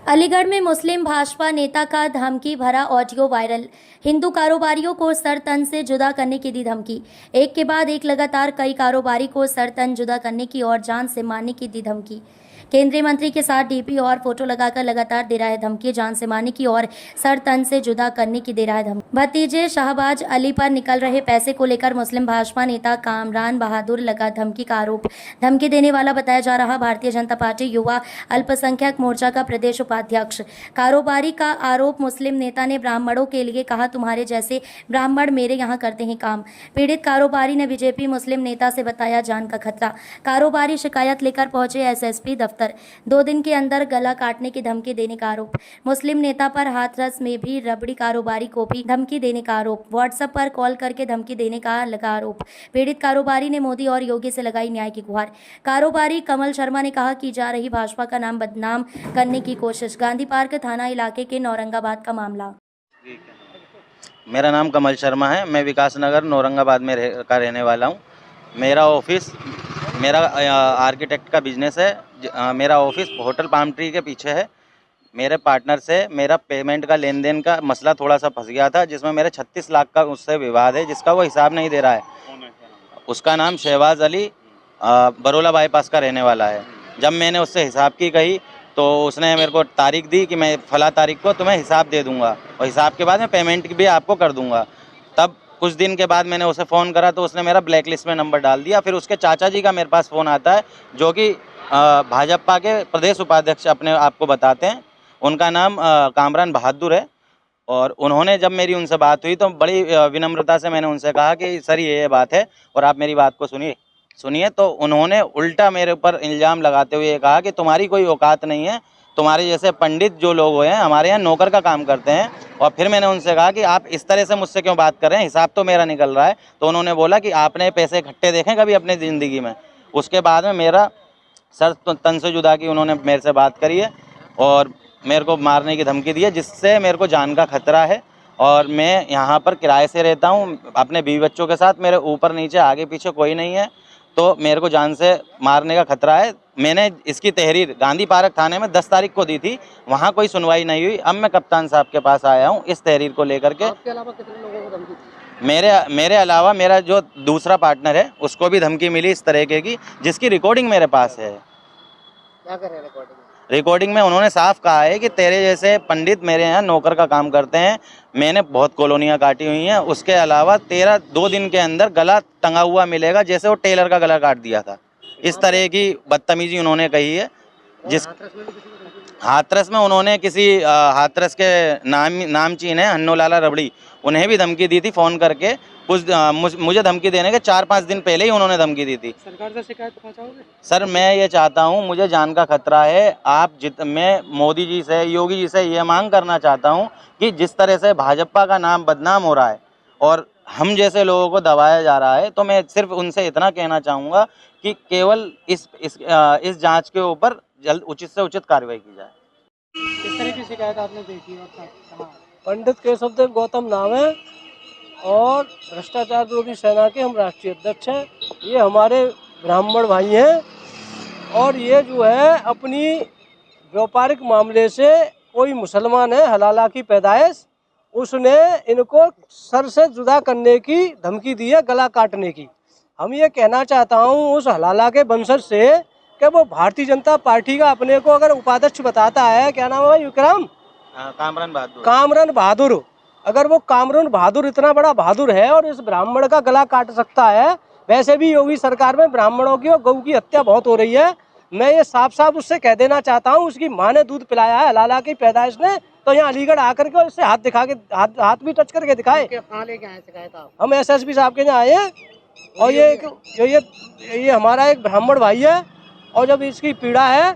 अलीगढ़ में मुस्लिम भाजपा नेता का धमकी भरा ऑडियो वायरल। हिंदू कारोबारियों को सर तन से जुदा करने की दी धमकी। एक के बाद एक लगातार कई कारोबारी को सर तन जुदा करने की और जान से मारने की दी धमकी। केंद्रीय मंत्री के साथ डीपी और फोटो लगाकर लगातार दे रहा है धमकी। जान से मारने की और सर तन से जुदा करने की दे रहा है धमकी। भतीजे शाहबाज अली पर निकल रहे पैसे को लेकर मुस्लिम भाजपा नेता कामरान बहादुर लगा धमकी का आरोप। धमकी देने वाला बताया जा रहा भारतीय जनता पार्टी युवा अल्पसंख्यक मोर्चा का प्रदेश उपाध्यक्ष। कारोबारी का आरोप। मुस्लिम नेता ने ब्राह्मणों के लिए कहा, तुम्हारे जैसे ब्राह्मण मेरे यहाँ करते हैं काम। पीड़ित कारोबारी ने बीजेपी मुस्लिम नेता से बताया जान का खतरा। कारोबारी शिकायत लेकर पहुंचे एसएसपी दफ्तर। 2 दिन के अंदर गला काटने की धमकी देने का आरोप। मुस्लिम नेता पर हाथरस में भी रबड़ी कारोबारी को भी धमकी देने का आरोप। व्हाट्सएप पर कॉल करके धमकी देने का लगा आरोप। पीड़ित कारोबारी ने मोदी और योगी से लगाई न्याय की गुहार। कारोबारी कमल शर्मा ने कहा की जा रही भाजपा का नाम बदनाम करने की कोशिश। गांधी पार्क थाना इलाके के नौरंगाबाद का मामला। मेरा नाम कमल शर्मा है। मैं विकास नगर नौरंगाबाद में का रहने वाला हूँ। मेरा ऑफिस आर्किटेक्ट का बिजनेस है। मेरा ऑफिस होटल पाम ट्री के पीछे है। मेरे पार्टनर से मेरा पेमेंट का लेन देन का मसला थोड़ा सा फंस गया था, जिसमें मेरे 36 लाख का उससे विवाद है, जिसका वो हिसाब नहीं दे रहा है। उसका नाम शहबाज अली बरोला बाईपास का रहने वाला है। जब मैंने उससे हिसाब की कही तो उसने मेरे को तारीख दी कि मैं फला तारीख को तुम्हें हिसाब दे दूंगा और हिसाब के बाद मैं पेमेंट भी आपको कर दूंगा। तब कुछ दिन के बाद मैंने उसे फ़ोन करा तो उसने मेरा ब्लैक लिस्ट में नंबर डाल दिया। फिर उसके चाचा जी का मेरे पास फ़ोन आता है, जो कि भाजपा के प्रदेश उपाध्यक्ष अपने आप को बताते हैं। उनका नाम कामरान बहादुर है। और उन्होंने जब मेरी उनसे बात हुई तो बड़ी विनम्रता से मैंने उनसे कहा कि सर ये बात है और आप मेरी बात को सुनिए। तो उन्होंने उल्टा मेरे ऊपर इल्ज़ाम लगाते हुए कहा कि तुम्हारी कोई औकात नहीं है, तुम्हारे जैसे पंडित जो लोग हैं हमारे यहाँ नौकर का काम करते हैं। और फिर मैंने उनसे कहा कि आप इस तरह से मुझसे क्यों बात कर रहे हैं, हिसाब तो मेरा निकल रहा है। तो उन्होंने बोला कि आपने पैसे इकट्ठे देखे कभी अपनी ज़िंदगी में। उसके बाद में मेरा सर तन से जुदा की उन्होंने मेरे से बात करी है और मेरे को मारने की धमकी दी है, जिससे मेरे को जान का खतरा है। और मैं यहाँ पर किराए से रहता हूँ अपने बीवी बच्चों के साथ। मेरे ऊपर नीचे आगे पीछे कोई नहीं है, तो मेरे को जान से मारने का खतरा है। मैंने इसकी तहरीर गांधी पार्क थाने में 10 तारीख को दी थी, वहाँ कोई सुनवाई नहीं हुई। अब मैं कप्तान साहब के पास आया हूँ इस तहरीर को लेकर के। आपके अलावा कितने लोगों को धमकी दी? मेरे अलावा मेरा जो दूसरा पार्टनर है उसको भी धमकी मिली इस तरीके की, जिसकी रिकॉर्डिंग मेरे पास है। क्या कर रहे हैं रिकॉर्डिंग में? रिकॉर्डिंग में उन्होंने साफ कहा है कि तेरे जैसे पंडित मेरे यहाँ नौकर का काम करते हैं। मैंने बहुत कॉलोनियाँ काटी हुई हैं। उसके अलावा तेरा 2 दिन के अंदर गला टंगा हुआ मिलेगा, जैसे वो टेलर का गला काट दिया था। इस तरह की बदतमीजी उन्होंने कही है। जिस हाथरस में उन्होंने किसी हाथरस के नामचीन है हन्नो लाला रबड़ी, उन्हें भी धमकी दी थी फ़ोन करके। मुझे धमकी देने के 4-5 दिन पहले ही उन्होंने धमकी दी थी। सरकार से शिकायत पहुंचाओगे? सर मैं ये चाहता हूँ, मुझे जान का खतरा है। मैं मोदी जी से योगी जी से ये मांग करना चाहता हूँ कि जिस तरह से भाजपा का नाम बदनाम हो रहा है और हम जैसे लोगों को दबाया जा रहा है, तो मैं सिर्फ उनसे इतना कहना चाहूँगा कि केवल इस जांच के ऊपर जल्द उचित से उचित कार्रवाई की जाए। किस तरह की शिकायत आपने देखी और कहाँ? पंडित केशवदेव गौतम नाम है और भ्रष्टाचार विरोधी सेना के हम राष्ट्रीय अध्यक्ष हैं। ये हमारे ब्राह्मण भाई हैं और ये जो है अपनी व्यापारिक मामले से, कोई मुसलमान है हलाला की पैदाइश, उसने इनको सर से जुदा करने की धमकी दी है, गला काटने की। हम ये कहना चाहता हूँ उस हलाला के वंशज से कि वो भारतीय जनता पार्टी का अपने को अगर उपाध्यक्ष बताता है, क्या नाम है भाई विक्रम? कामरान बहादुर। अगर वो कामरान बहादुर इतना बड़ा बहादुर है और इस ब्राह्मण का गला काट सकता है, वैसे भी योगी सरकार में ब्राह्मणों की और गऊ की हत्या बहुत हो रही है। मैं ये साफ साफ उससे कह देना चाहता हूँ, उसकी माँ ने दूध पिलाया है हलाला की पैदाइश ने, तो यहाँ अलीगढ़ आकर के उससे हाथ दिखा के हाथ भी टच करके दिखाए। हम एसएसपी साहब के यहाँ आए हैं और ये हमारा एक ब्राह्मण भाई है और जब इसकी पीड़ा है,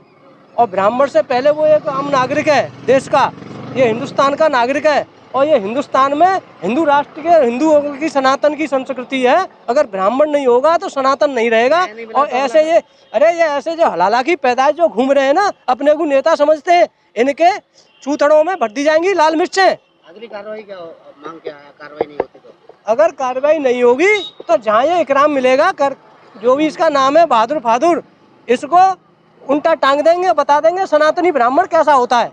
और ब्राह्मण से पहले वो एक आम नागरिक है देश का, ये हिंदुस्तान का नागरिक है और ये हिंदुस्तान में हिंदू राष्ट्र के हिंदुओं की सनातन की संस्कृति है। अगर ब्राह्मण नहीं होगा तो सनातन नहीं रहेगा। और ऐसे ये ऐसे जो हलाला की पैदाइश जो घूम रहे हैं ना, अपने को नेता समझते हैं, इनके चूथड़ों में भर दी जाएंगी लाल मिर्चें। अगली कार्रवाई क्या मांग क्या है? कार्रवाई नहीं होती तो? अगर कार्रवाई नहीं होगी तो जहाँ ये इकराम मिलेगा जो भी इसका नाम है बहादुर, इसको उल्टा टांग देंगे, बता देंगे सनातनी ब्राह्मण कैसा होता है।